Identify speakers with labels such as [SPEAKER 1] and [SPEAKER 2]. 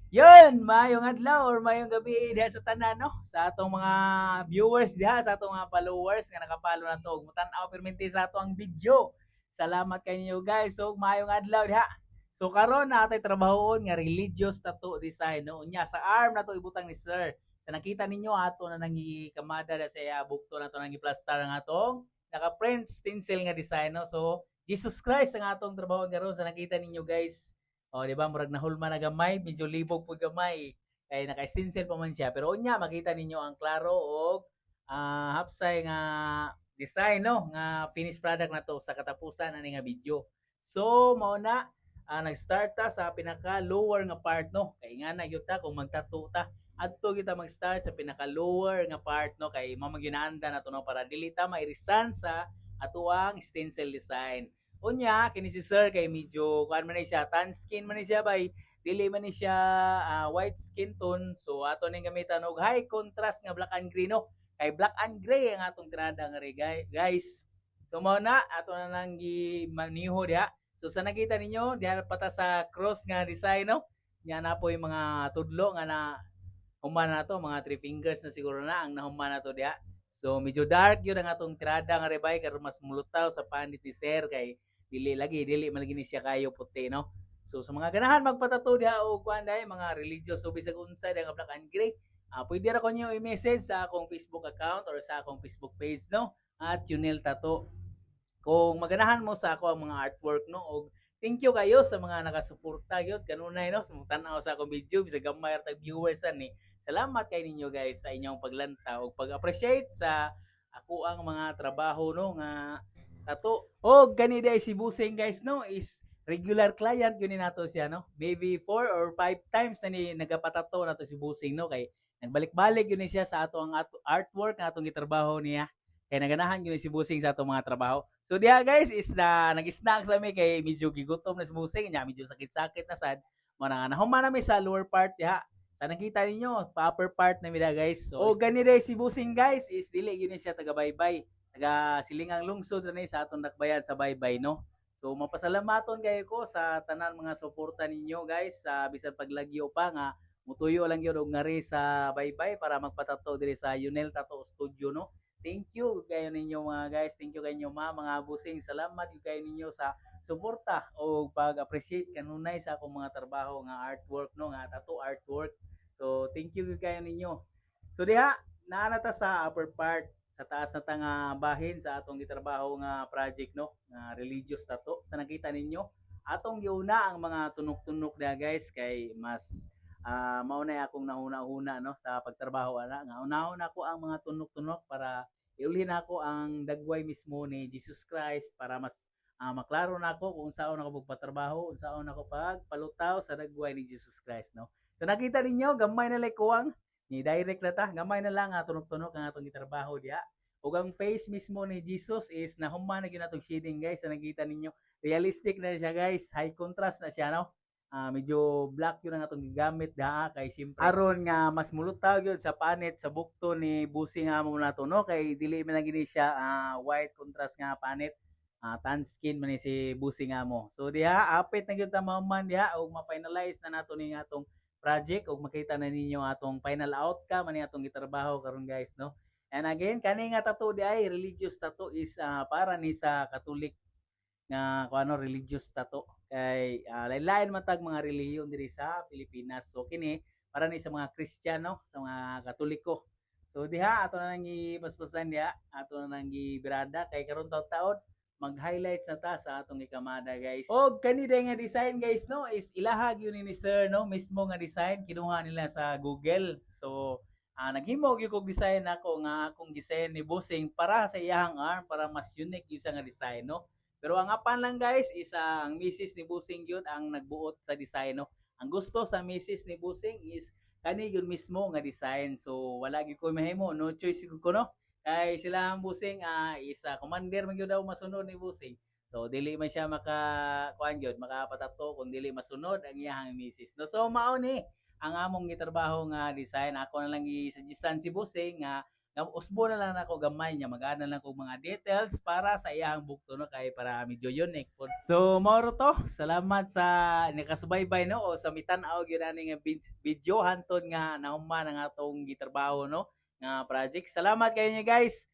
[SPEAKER 1] Yun, mayong adlaw or mayong gabi diha sa tanan no, sa atong mga viewers diha, sa atong mga followers nga nakapalo na to ug mutan-aw perminti sa ato ang video. Salamat kayo guys. So mayong adlaw diha. So karon na atay trabahoon nga religious tattoo design no. Unya sa arm na to ibutang ni sir. Sa nakita ninyo ato na nangi kamada na sa iya bukto na to nangi plaster ang atong naka-print stencil nga design no. So Jesus Christ ang atong trabaho karon sa nakita ninyo guys. Oh, di ba murag nahulma na gamay, medyo libog pud gamay. Kay naka-stencil pa man siya. Pero unya makita ninyo ang klaro og hapsay nga design no nga finished product na to sa katapusan ani nga video. So mao na nag-start ta sa pinaka lower nga part no. Kay nga na gyud ta kung magtattoo ta adto kita mag-start sa pinaka lower nga part no kay mao maginaanda na to no para dili ta mairisan sa atuang stencil design. Unya kini si sir kay medyo kuan man ni siya tan skin man ni siya bay dili man ni siya white skin tone so ato ning gamitan og high contrast nga black and gray no kay black and gray ang atong tirada nga guys. So mao na ato na nang maniho diha. So sa nakita ninyo diha pata sa cross nga design no nya na po yung mga tudlo nga na human na to mga three fingers na siguro na ang nahuman na to diha. So medyo dark yun ang atong tirada nga rebay karon mas mulutaw sa panit ni sir kay dili man lagi ni siya kayo puti no. So sa mga ganahan magpatato diha o kuan dai mga religious o bisag unsa diha nga black and gray, pwede ra ko niyo i-message sa akong Facebook account or sa akong Facebook page no at Junel Tato kung maganahan mo sa ako ang mga artwork no og thank you kayo sa mga nakasuporta gyud kanunay no sumutanaw sa akong video bisag gamay ra viewers ani. Salamat kay ninyo guys sa inyong paglantaw ug pag-appreciate sa ako ang mga trabaho no nga tato. Og kani day si Busing guys no is regular client yun ni nato siya no. Maybe 4 or 5 times na ni nagapatato nato si Busing no kay nagbalik-balik yun ni siya sa ato ang artwork nga atong gitrabaho niya. Kaya naganahan yun si Busing sa atong mga trabaho. So diha guys is na nag-snack sa mi kay medyo gigutom na si Busing nya medyo sakit-sakit na sad. Mo na nahuman na mi sa lower part diha. Sa nakita ninyo, pa upper part na mida guys. So, o gani day si Busing guys is dili yun siya taga baybay. Taga silingang lungsod na sa atong nakbayan sa baybay no. So mapasalamaton kayo ko sa tanan mga suporta ninyo guys sa bisan paglagyo pa nga mutuyo lang gyud og ngari sa baybay para magpatato diri sa Yunel Tattoo Studio no. Thank you kayo ninyo mga guys. Thank you kayo mga Busing. Salamat kayo ninyo sa suporta o pag-appreciate kanunay sa akong mga trabaho nga artwork no nga tattoo artwork. So thank you kayo ninyo. So diha naanata sa upper part sa taas na tanga bahin sa atong gitrabaho nga project no nga religious tattoo. Sa nakita ninyo atong giuna ang mga tunok-tunok diha guys kay mas mao na akong nahuna-huna no sa pagtrabaho ana nga unahon ako ang mga tunok-tunok para iulhin ako ang dagway mismo ni Jesus Christ para mas maklaro na ako kung saan ako magpatrabaho, kung saan ako pagpalutaw sa dagway ni Jesus Christ no. So nakita ninyo gamay na kuwang ni direct na ta gamay na lang tunok-tunok ang atong gitrabaho diha. Ug ang face mismo ni Jesus is nahuman na gyud atong shading guys. Sa nakita ninyo realistic na siya guys, high contrast na siya no. Medyo black yun ang atong gigamit da kay siyempre aron nga mas mulutaw yun sa panit sa bukto ni Busing nga mo nato no kay dili man gini siya white contrast nga panit tan skin man ni si Busing nga mo. So diha apit na gyud ta mahuman diha og ma-finalize na nato ni atong project ug makita na ninyo atong final outcome ani atong gitrabaho karon guys no. And again kani nga tattoo di ay religious tattoo is para ni sa Catholic nga kung ano religious tattoo kay lain-lain man tag mga relihiyon diri sa Pilipinas. So kini para ni sa mga Kristiyano, sa mga Katoliko. So diha ato na nang gipaspasan diha, ato na nang gibirada kay karon taud-taon mag-highlights na ta sa atong ikamada guys. Og kani day nga design guys no is ilahag yun ni sir no mismo nga design kinuha nila sa Google. So naghimo gyud kog design ako nga akong design ni Busing para sa iyang arm para mas unique yung nga design no. Pero ang apan lang guys is ang misis ni Busing yun ang nagbuot sa design no. Ang gusto sa misis ni Busing is kani yun mismo nga design. So wala gyud ko mahimo, no choice ko no. Kay sila ang Busing is commander man gyud daw masunod ni Busing. So dili man siya maka kuan gyud makapatato kung dili masunod ang iyang misis. No so mao ni ang among gitrabaho nga design ako na lang gi-suggestan si Busing nga usbo na lang ako gamay niya, mag-ana lang ko mga details para sa iyang bukto no kay para medyo unique po. So moro to, salamat sa nakasubaybay no o sa mitan-aw gyud ani nga video hanton nga nahuman ang atong gitrabaho no nga project. Salamat kayo niya guys.